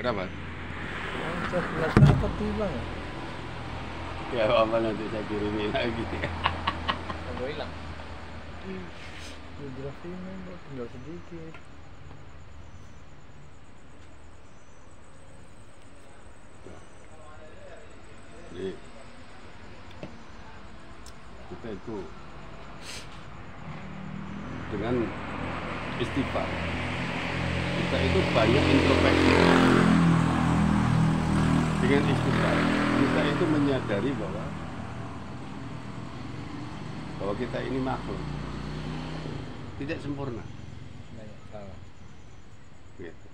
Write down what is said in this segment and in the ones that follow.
Kenapa? Cas gelasnya apa tuh bang? Ya apa nanti saya kirimin lagi. Agak hilang. Geografinya bang, tinggal sedikit. Jadi kita itu dengan istighfar kita itu banyak introspeksi. Dengan istighfar kita itu menyadari bahwa kita ini makhluk tidak sempurna. Banyak salah. Gitu.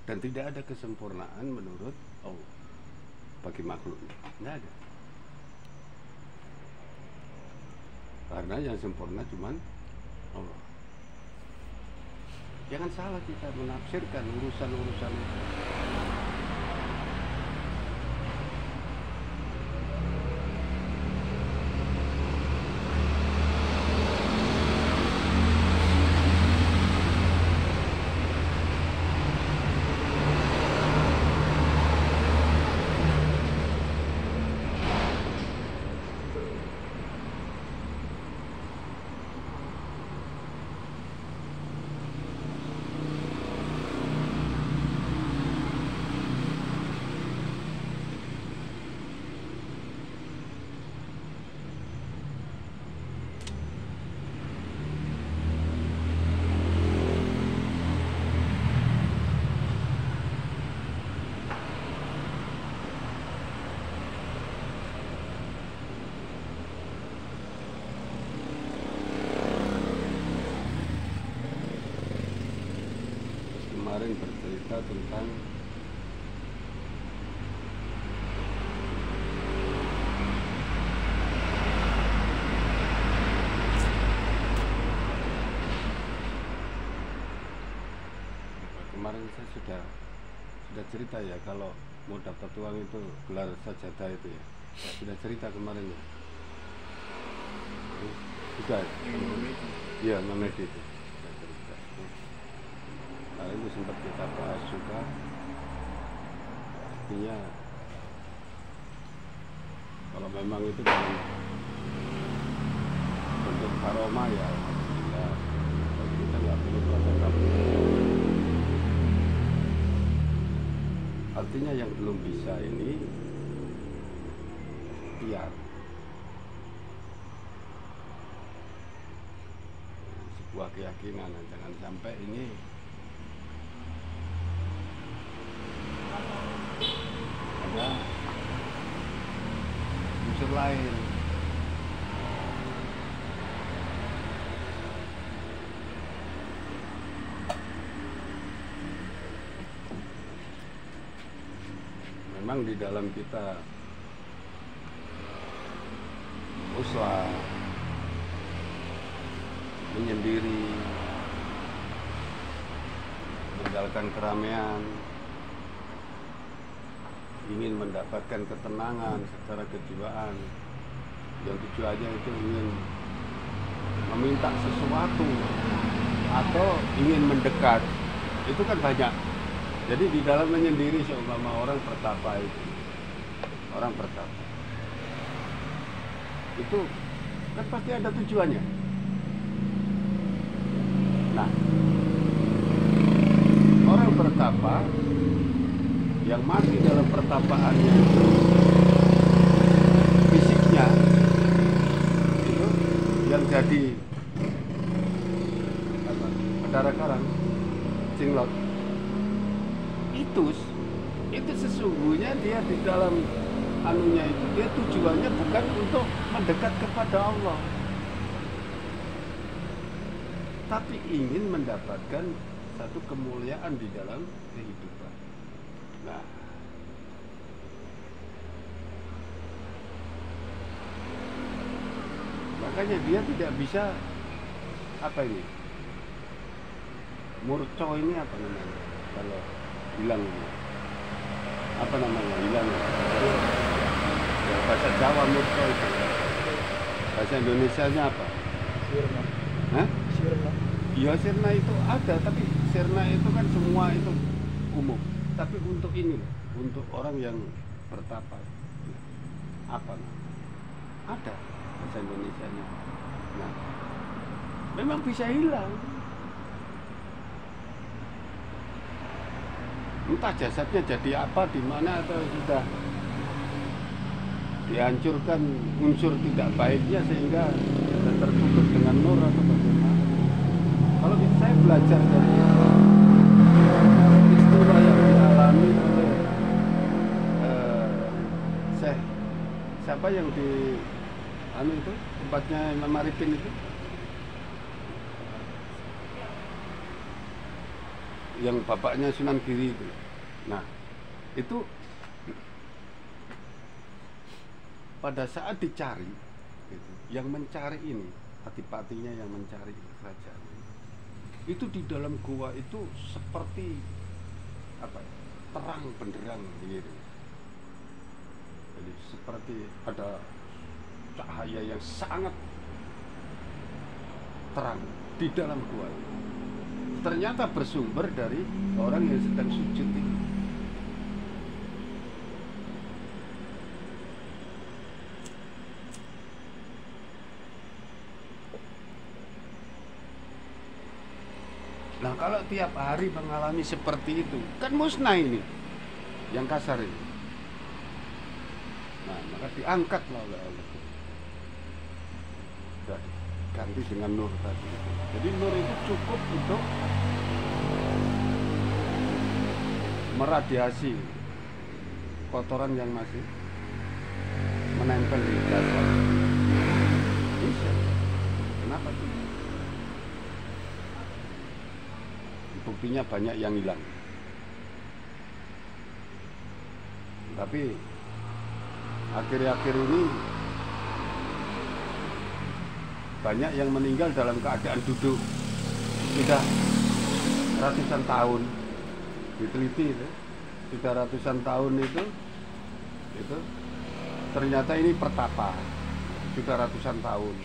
Dan tidak ada kesempurnaan menurut Allah bagi makhluk, tidak ada. Karena yang sempurna cuman Allah. Jangan salah kita menafsirkan urusan-urusan itu. Kemarin bercerita tentang kemarin saya sudah cerita ya, kalau mau dapat uang itu gelar sajadah itu ya, saya sudah cerita kemarin ya. Sudah ya, Mamedi itu sudah cerita. Nah, itu sempat kita bahas juga, artinya kalau memang itu dalam bentuk karomah ya alhamdulillah, kita nggak perlu merasa takut. Artinya yang belum bisa ini ikhtiar, sebuah keyakinan, jangan sampai ini ada unsur lain. Memang di dalam kita uslah menyendiri, meninggalkan keramaian, ingin mendapatkan ketenangan secara kejiwaan, yang tujuannya itu ingin meminta sesuatu atau ingin mendekat, itu kan banyak. Jadi di dalam menyendiri, seumpama orang pertapa itu, orang pertapa itu kan pasti ada tujuannya. Nah, orang pertapa yang mati dalam pertapaannya itu, fisiknya itu yang jadi apa, bedara karang, cinglot, itu sesungguhnya dia di dalam anunya itu, dia tujuannya bukan untuk mendekat kepada Allah, tapi ingin mendapatkan satu kemuliaan di dalam kehidupan. Nah, makanya dia tidak bisa apa ini, murco ini apa namanya kalau hilang ini, apa namanya hilang ya, bahasa Jawa murco itu, bahasa Indonesianya apa? Sirna. Hah? Sirna. Iya, sirna itu ada, tapi sirna itu kan semua itu umum. tapi untuk ini loh, untuk orang yang bertapa. Apa? Ada bahasa Indonesianya. Nah, memang bisa hilang. Entah jasadnya jadi apa, di mana, atau sudah dihancurkan unsur tidak baiknya sehingga sudah tertutup dengan nur atau bagaimana. Kalau saya belajar dari peristiwa yang dialami oleh siapa yang di itu tempatnya Imam Arifin itu, yang bapaknya Sunan Giri itu. Nah, itu pada saat dicari gitu, yang mencari ini adipatinya, yang mencari kerajaan itu di dalam gua itu seperti apa ya, terang benderang gitu. Jadi seperti ada cahaya yang sangat terang di dalam gua. Ternyata bersumber dari orang yang sedang sujud ini. Nah, kalau tiap hari mengalami seperti itu, kan musnah ini, yang kasar ini. Nah, maka diangkatlah oleh Allah. Sudah ganti dengan nur tadi. Jadi nur itu cukup untuk meradiasi kotoran yang masih menempel di dasar. Bisa. Kenapa tuh? Buktinya banyak yang hilang. Tapi akhir-akhir ini banyak yang meninggal dalam keadaan duduk. Sudah ratusan tahun. Diteliti itu. Sudah ratusan tahun itu ternyata ini pertapa. Sudah ratusan tahun.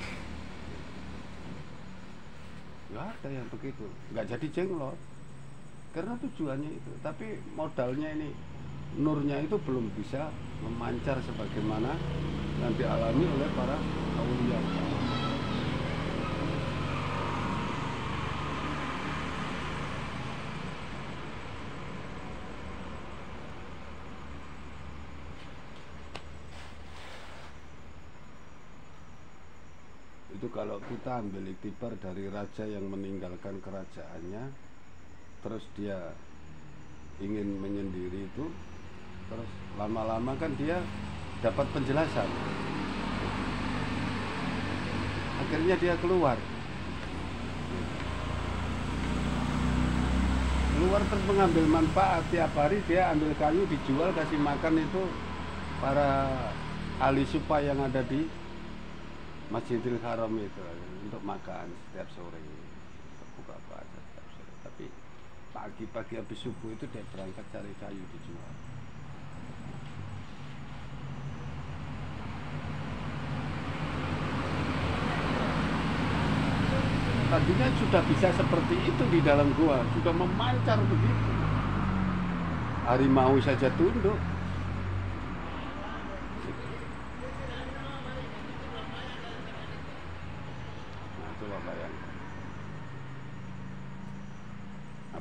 Nggak ada yang begitu, nggak jadi jenglot karena tujuannya itu, tapi modalnya ini, nurnya itu belum bisa memancar sebagaimana yang dialami oleh para aulia. Itu kalau kita ambil iktibar dari raja yang meninggalkan kerajaannya, terus dia ingin menyendiri itu, terus lama-lama kan dia dapat penjelasan, akhirnya dia keluar terus mengambil manfaat. Tiap hari dia ambil kayu, dijual, kasih makan itu para ahli supa yang ada di Masjidil Haram itu untuk makan setiap sore, buka puasa setiap sore. Tapi pagi-pagi habis subuh itu dia berangkat cari kayu dijual. Tadinya sudah bisa seperti itu di dalam gua, sudah memancar begitu. Harimau saja tunduk.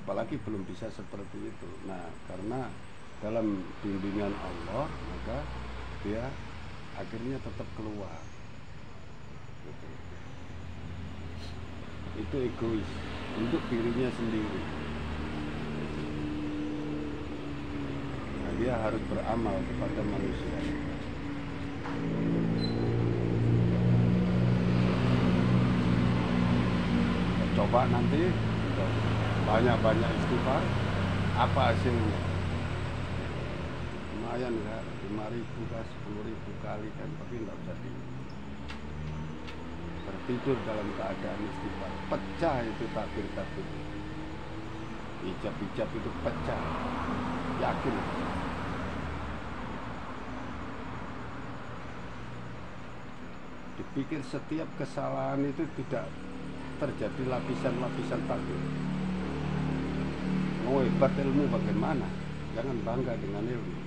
Apalagi belum bisa seperti itu. Nah, karena dalam bimbingan Allah, maka dia akhirnya tetap keluar. Gitu. Itu egois untuk dirinya sendiri. Nah, dia harus beramal kepada manusia. Coba nanti banyak-banyak istighfar, apa hasilnya? Lumayan ya, 5.000 kah 10.000 kali kan, tapi nggak usah tertidur dalam keadaan istighfar. Pecah itu takbir-takbir, ijab-ijab itu pecah, yakin. Dipikir setiap kesalahan itu tidak terjadi lapisan-lapisan takbir. Mau hebat ilmu bagaimana? Jangan bangga dengan ilmu.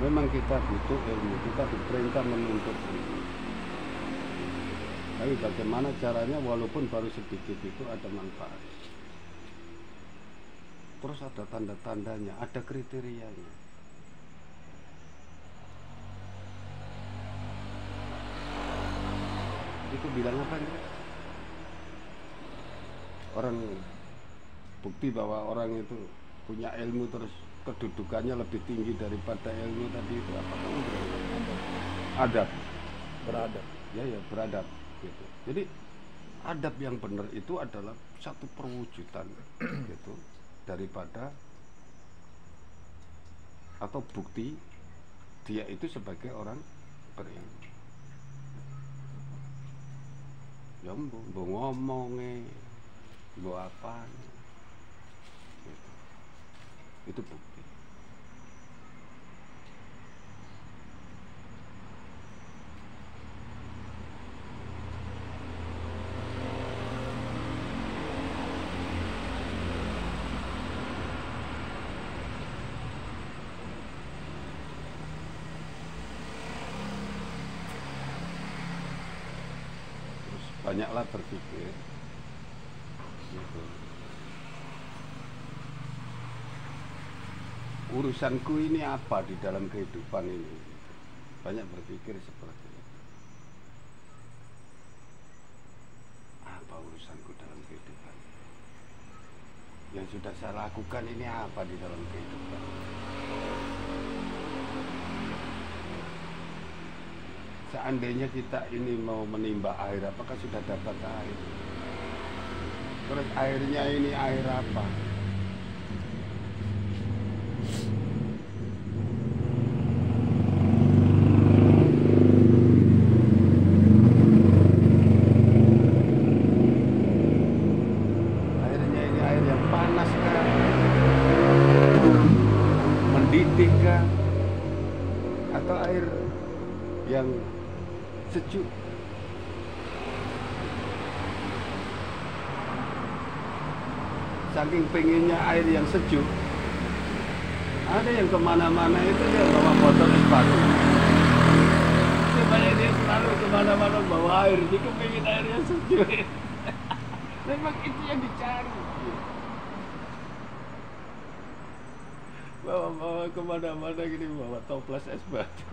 Memang kita butuh ilmu, kita diperintah menuntut ilmu. Tapi bagaimana caranya walaupun baru sedikit itu ada manfaat. Terus ada tanda-tandanya, ada kriterianya. Itu bilang apa nih? Orang bukti bahwa orang itu punya ilmu terus kedudukannya lebih tinggi daripada ilmu tadi itu apa? Adab. Beradab. Ya beradab gitu. Jadi adab yang benar itu adalah satu perwujudan gitu daripada atau bukti dia itu sebagai orang berilmu. Ya mbok ngomongnya, mbok apa gitu. Itu bukti. Banyaklah berpikir gitu. Urusanku ini apa di dalam kehidupan ini, banyak berpikir seperti itu. Apa urusanku dalam kehidupan yang sudah saya lakukan ini, apa di dalam kehidupan? Seandainya kita ini mau menimba air, apakah sudah dapat air? Terus airnya ini air apa? Airnya ini air yang panas kah? Mendidih kah? Atau air yang sejuk? Saking pengennya air yang sejuk, ada yang kemana-mana itu dia bawa botol es batu. Supaya dia selalu kemana-mana bawa air, dia kepengen air yang sejuk. Memang itu yang dicari. Bawa kemana-mana gini, bawa toples es batu.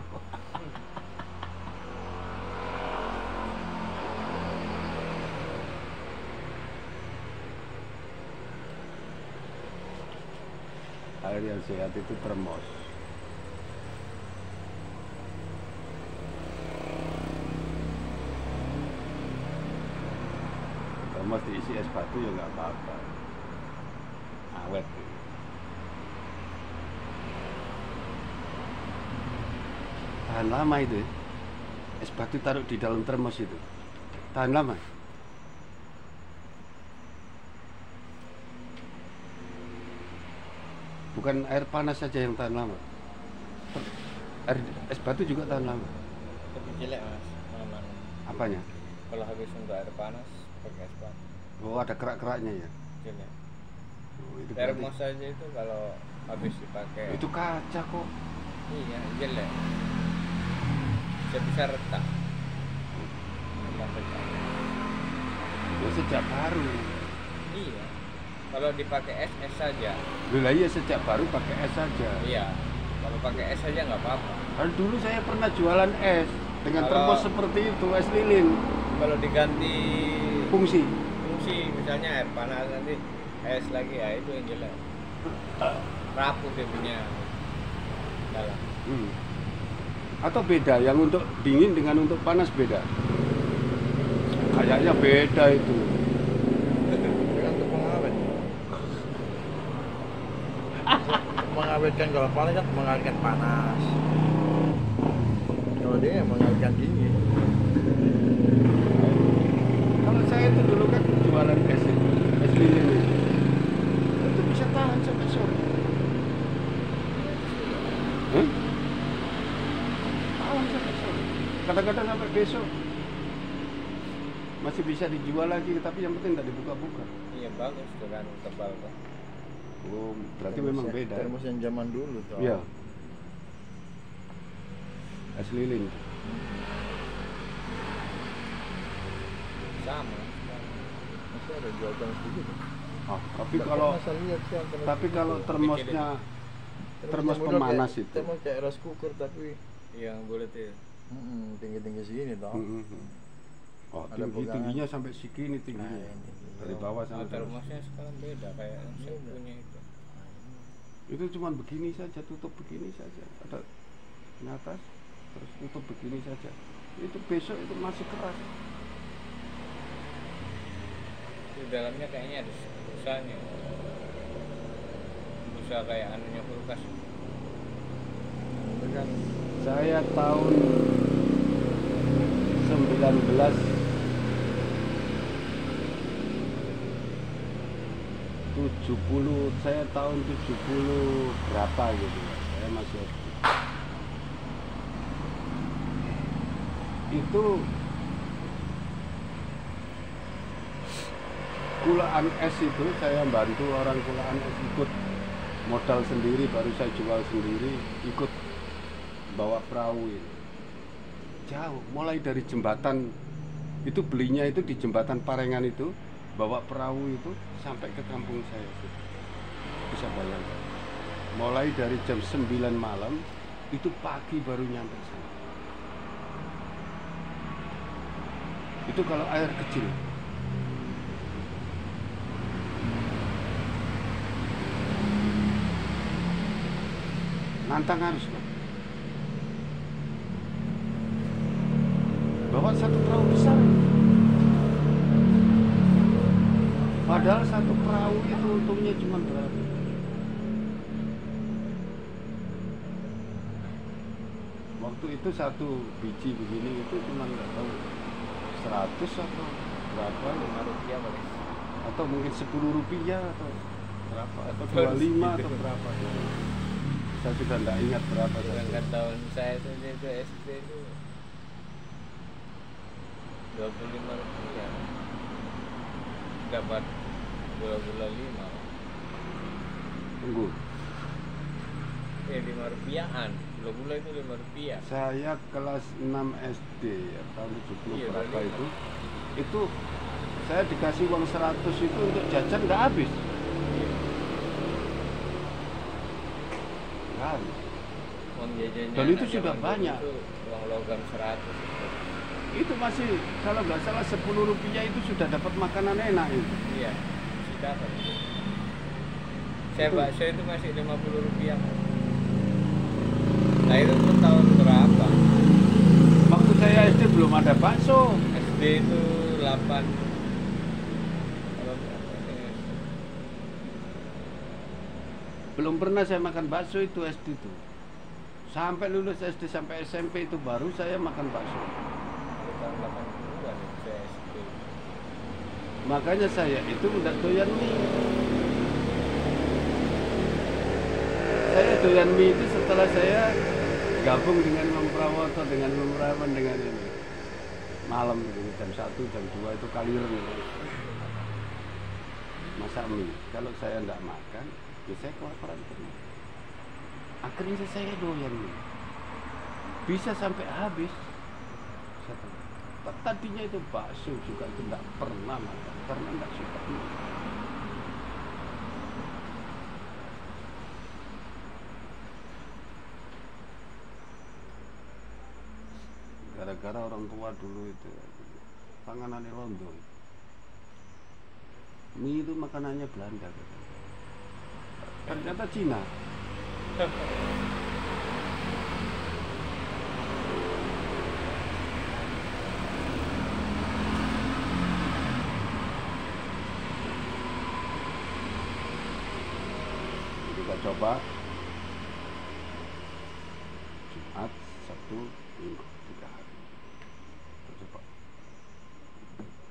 Air yang sehat itu termos. Termos diisi es batu ya nggak apa-apa, awet. Tahan lama itu. Es batu taruh di dalam termos itu, tahan lama. Bukan air panas saja yang tahan lama, air es batu juga tahan lama. Tapi jelek mas, memang. Apanya? Kalau habis untuk air panas pakai es batu. Oh, ada kerak-keraknya ya. Jelek. Oh, itu Termos saja itu kalau habis dipakai. itu kaca kok. Iya jelek. Bisa retak. Memang retak. Ya sejak baru. Iya. Kalau dipakai es saja. Lah iya, sejak baru pakai es saja. Iya. Kalau pakai es saja nggak apa-apa. Kan dulu saya pernah jualan es dengan Kalau- termos seperti itu, es lilin. Kalau diganti Fungsi. misalnya air panas nanti es lagi ya itu yang jelek. Rapuh dia punya dalam. Atau beda, yang untuk dingin dengan untuk panas beda? Kayaknya beda itu. Untuk mengawet. Mengawetkan kalau panas kan mengawetkan panas. Kalau dia mengawetkan dingin. Kalau saya itu dulu kan jualan es itu, es lilin itu bisa tahan sampai sore. Kadang-kadang sampai besok masih bisa dijual lagi, tapi yang penting nggak dibuka-buka. Iya bagus tuh kan, tebal kan. Oh, berarti Termos memang yang- beda. Termos yang zaman dulu tuh. Iya. Es lilin. Sama. Masih ada jual termos begitu. Oh, tapi Nggak kalau pernah saya lihat sih yang termos tapi begitu. kalau termosnya termos yang model pemanas kayak- itu. Termos kayak rice cooker tapi Yang bulat itu. tinggi-tinggi segini toh. Oh, Ada pegangan. tingginya sampai segini tingginya. Nah, ini. Dari bawah Nah, sampai atas. termosnya sekarang beda kayak yang saya punya itu. Itu cuma begini saja, tutup begini saja. Ada di atas, terus tutup begini saja. Itu besok itu masih keras. Di dalamnya kayaknya ada busanya. Busa kayak anunya kulkas. Itu kan Saya tahun 19 70, saya tahun 70 berapa gitu ya. Saya masih SD. Itu kulaan es itu saya bantu orang kulaan es, ikut modal sendiri, baru saya jual sendiri, ikut bawa perahu ini. Jauh, mulai dari jembatan itu, belinya itu di jembatan Parengan itu, bawa perahu itu sampai ke kampung saya. Bisa bayangkan, mulai dari jam 9 malam itu pagi baru nyampe sana. Itu kalau air kecil. Nantang harus kan? Bawa satu perahu besar. Padahal satu perahu itu untungnya cuma berapa? Waktu itu satu biji begini itu cuma nggak tahu 100 atau berapa, Rp5 paling. atau mungkin 10 rupiah atau berapa, atau Betul, 25 gitu. atau berapa. Saya sudah tidak ingat berapa. Sedangkan tahun saya saja itu SD itu Rp25 dapat gula-gula 5. Tunggu, Rp5-an. Gula-gula itu Rp5. saya kelas 6 SD ya, tahun 70 Iya, berapa berarti itu saya dikasih uang 100 itu untuk jajan nggak habis. Nggak habis. Uang jajannya Dan itu anak sudah zaman dulu banyak. itu uang logam 100. Itu masih, kalau nggak salah 10 rupiah itu sudah dapat makanan enak itu. Iya, masih dapat. Saya Itu- bakso itu masih Rp50. Nah itu tuh tahun berapa? Waktu saya SD belum ada bakso. SD itu 8. Belum pernah saya makan bakso itu SD itu. Sampai lulus SD sampai SMP itu baru saya makan bakso. Tahun 80-an itu saya SD. Makanya saya itu udah doyan mie. Saya doyan mie itu setelah saya gabung dengan Om Prawoto, dengan Om Rawan, dengan ini. Malam itu jam 1, jam 2 itu kaliren itu. Masak mie. Kalau saya enggak makan, ya saya kelaparan terus. Akhirnya saya doyan mie. Bisa sampai habis. Tadinya itu bakso juga itu enggak pernah makan karena enggak suka mie. Gara-gara orang tua dulu itu panganannya londo. Mie itu makanannya Belanda katanya. Ternyata Cina. Kita coba Jumat, Sabtu, Minggu, 3 hari. Kita coba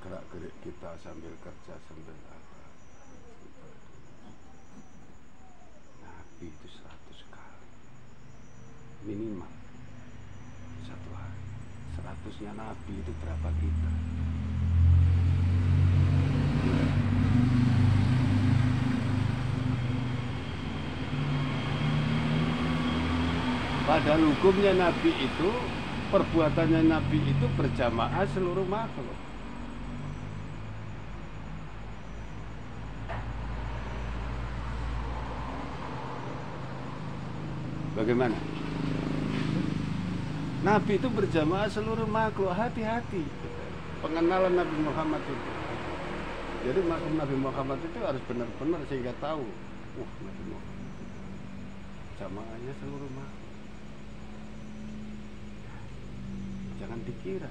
gerak-gerik kita sambil kerja, sambil apa. Nabi itu 100 kali minimal 1 hari, 100 statusnya nabi itu berapa kita? Padahal hukumnya nabi itu, perbuatannya nabi itu berjamaah seluruh makhluk. Bagaimana? Nabi itu berjamaah seluruh makhluk, hati-hati. Pengenalan Nabi Muhammad itu. Jadi maksud Nabi Muhammad itu harus benar-benar sehingga tahu, Nabi Muhammad jamaahnya seluruh makhluk. Jangan dikira.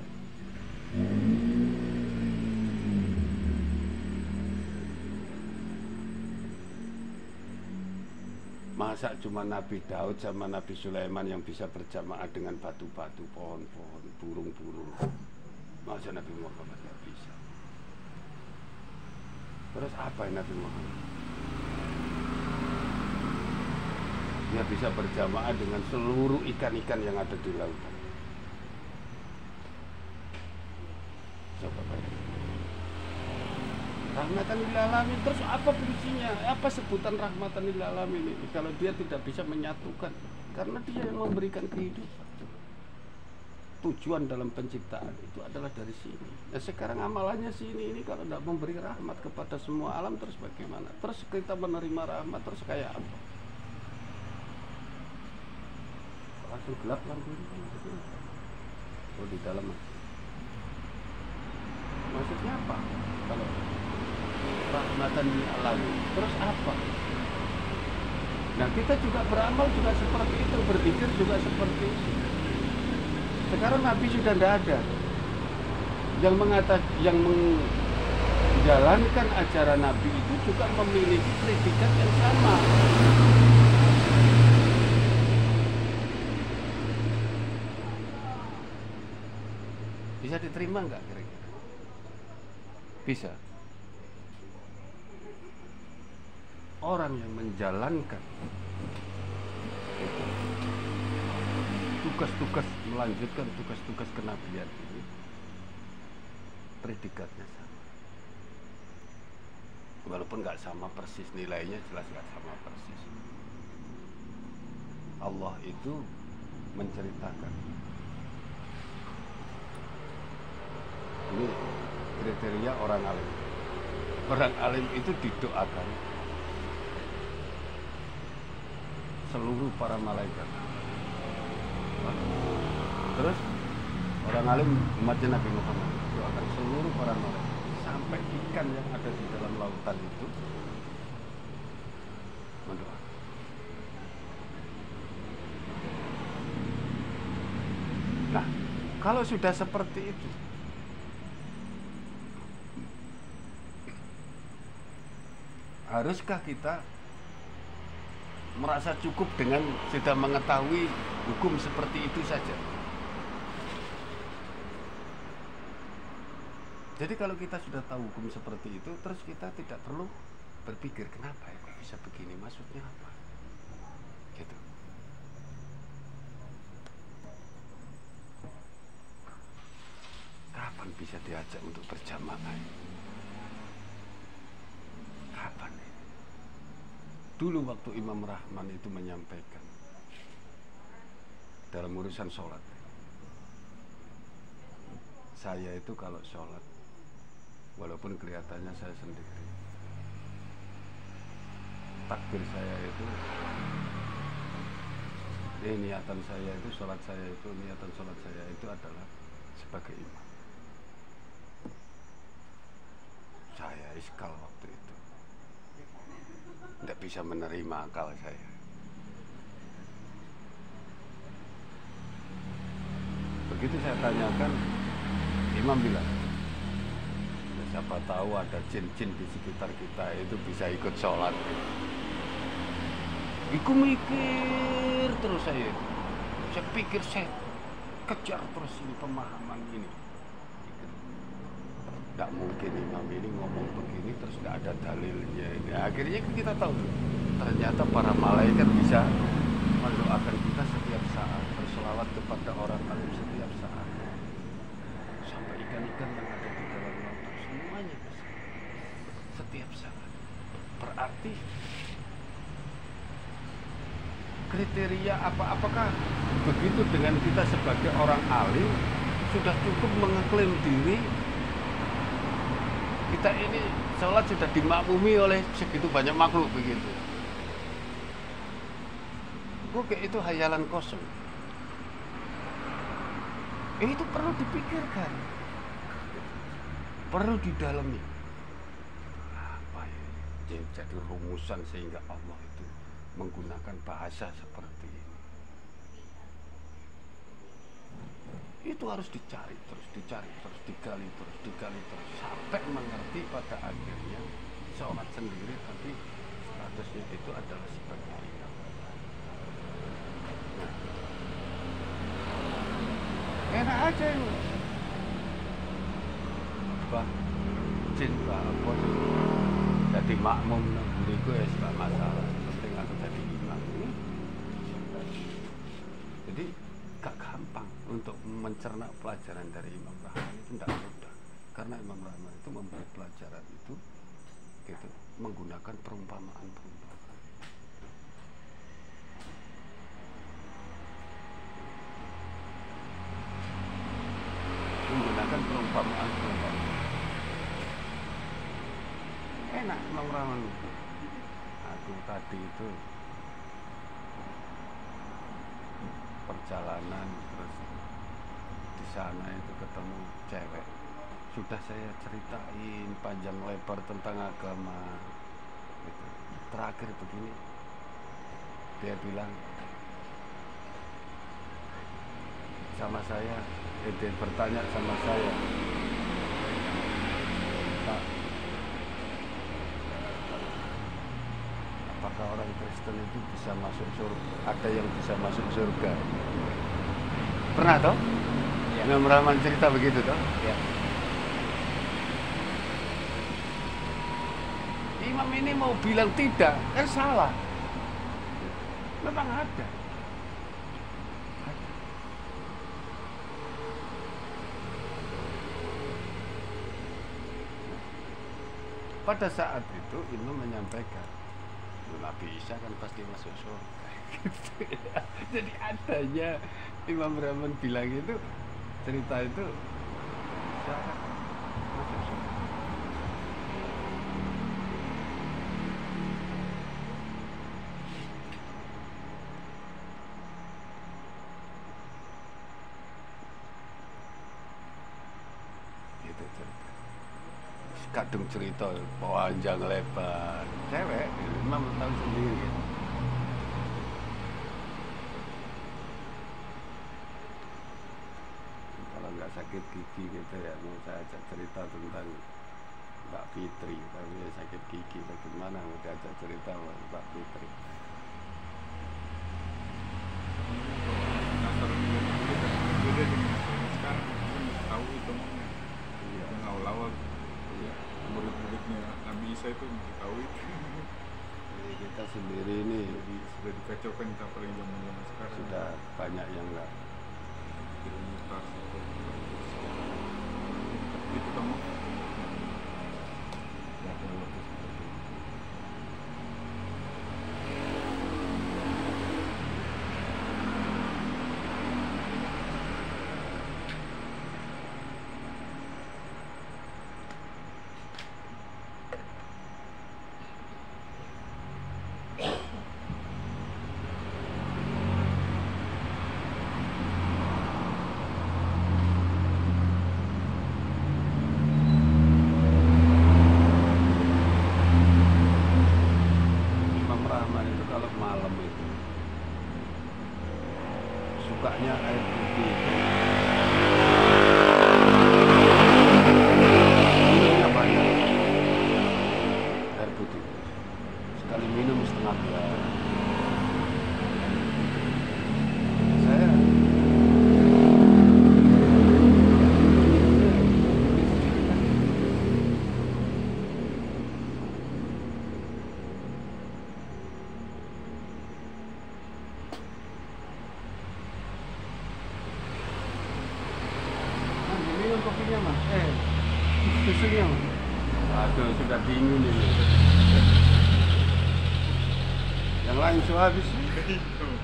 Masa cuma Nabi Daud sama Nabi Sulaiman yang bisa berjamaah dengan batu-batu, pohon-pohon, burung-burung. Masa Nabi Muhammad tidak bisa? Terus apa yang Nabi Muhammad? Dia bisa berjamaah dengan seluruh ikan-ikan yang ada di lautan. Coba bayangkan. Rahmatan lil alamin, terus apa fungsinya? Apa sebutan rahmatan lil alamin ini kalau dia tidak bisa menyatukan? Karena dia yang memberikan kehidupan. Tujuan dalam penciptaan itu adalah dari sini. Nah sekarang amalannya sini ini kalau tidak memberi rahmat kepada semua alam, terus bagaimana? Terus kita menerima rahmat terus kayak apa? Langsung gelap lampu ini. Oh di dalam. Maksudnya apa? Kalau rahmatan lil alamin, terus apa? Nah kita juga beramal juga seperti itu, berpikir juga seperti itu. Sekarang Nabi sudah tidak ada yang menjalankan ajaran Nabi itu juga memiliki predikat yang sama. Bisa diterima nggak kira-kira? Bisa. Orang yang menjalankan tugas-tugas, melanjutkan tugas-tugas kenabian ini, predikatnya sama. Walaupun nggak sama persis nilainya, jelas nggak sama persis. Allah itu menceritakan. Ini kriteria orang alim. Orang alim itu didoakan seluruh para malaikat. Terus orang alim umatnya Nabi Muhammad doakan seluruh para malaikat, sampai ikan yang ada di dalam lautan itu mendoakan. Nah, kalau sudah seperti itu, haruskah kita merasa cukup dengan sudah mengetahui hukum seperti itu saja? Jadi kalau kita sudah tahu hukum seperti itu, terus kita tidak perlu berpikir kenapa ya kok bisa begini, maksudnya apa, gitu. Kapan bisa diajak untuk berjamaah? Kapan? Dulu waktu Imam Rahman itu menyampaikan dalam urusan sholat, saya itu kalau sholat, walaupun kelihatannya saya sendiri, takbir saya itu, niatan saya itu, sholat saya itu, niatan sholat saya itu adalah sebagai imam. Saya iskal waktu itu, tidak bisa menerima akal saya. Begitu saya tanyakan, imam bilang, ya, siapa tahu ada jin-jin di sekitar kita itu bisa ikut sholat. Iku mikir terus saya pikir, saya kejar terus ini pemahaman ini. Tidak mungkin imam ini ngomong begini terus tidak ada dalilnya ini. Akhirnya kita tahu ternyata para malaikat bisa mendoakan kita setiap saat, berselawat kepada orang alim setiap saat. berarti kriteria apakah begitu dengan kita sebagai orang alim sudah cukup mengeklaim diri kita ini sholat sudah dimaklumi oleh segitu banyak makhluk begitu. Oke, itu hayalan kosong. Itu perlu dipikirkan, perlu didalami. Apa ya jadi rumusan sehingga Allah itu menggunakan bahasa seperti ini? Itu harus dicari terus, digali terus sampai mengerti pada akhirnya sholat sendiri tapi statusnya itu adalah sebagai imam. Nah, enak aja ini. Bah, jin apa sih? Jadi makmum nang buriku ya gak masalah. Penting aku jadi imam. Jadi gak gampang untuk mencerna pelajaran dari Imam Rahman itu tidak mudah karena Imam Rahman itu memberi pelajaran itu gitu, menggunakan perumpamaan enak Imam Rahman. Aku tadi itu perjalanan terus di sana itu ketemu cewek, sudah saya ceritain panjang lebar tentang agama gitu. Terakhir begini dia bilang sama saya, dia bertanya sama saya, Pak, apakah orang Kristen itu bisa masuk surga? Ada yang bisa masuk surga? Pernah toh? Ya. Imam Rahman cerita begitu toh? Ya. Imam ini mau bilang tidak, salah. Memang ada. Pada saat itu Imam menyampaikan, Nabi Isa kan pasti masuk surga. Gitu. Jadi adanya Imam Rahman bilang itu, cerita itu syarat masuk surga. Gitu cerita. Kadung cerita panjang lebar, cewek Imam tahu sendiri ya. Kalau nggak sakit gigi gitu ya, mau saya ajak cerita tentang Mbak Fitri, tapi sakit gigi bagaimana mau diajak cerita Mbak Fitri. Sekarang tahu itu yang awal-awal murid-muridnya Nabi Isa itu tahu itu. Jadi kita sendiri ini sudah dikacaukan apalagi zaman sekarang. Sudah banyak yang nggak itu kamu sukanya air putih. Minumnya banyak air putih. Sekali minum setengah gelas. Saya minum kopinya mas, susunya mas. Aduh sudah dingin ini. lain so habis. Iya.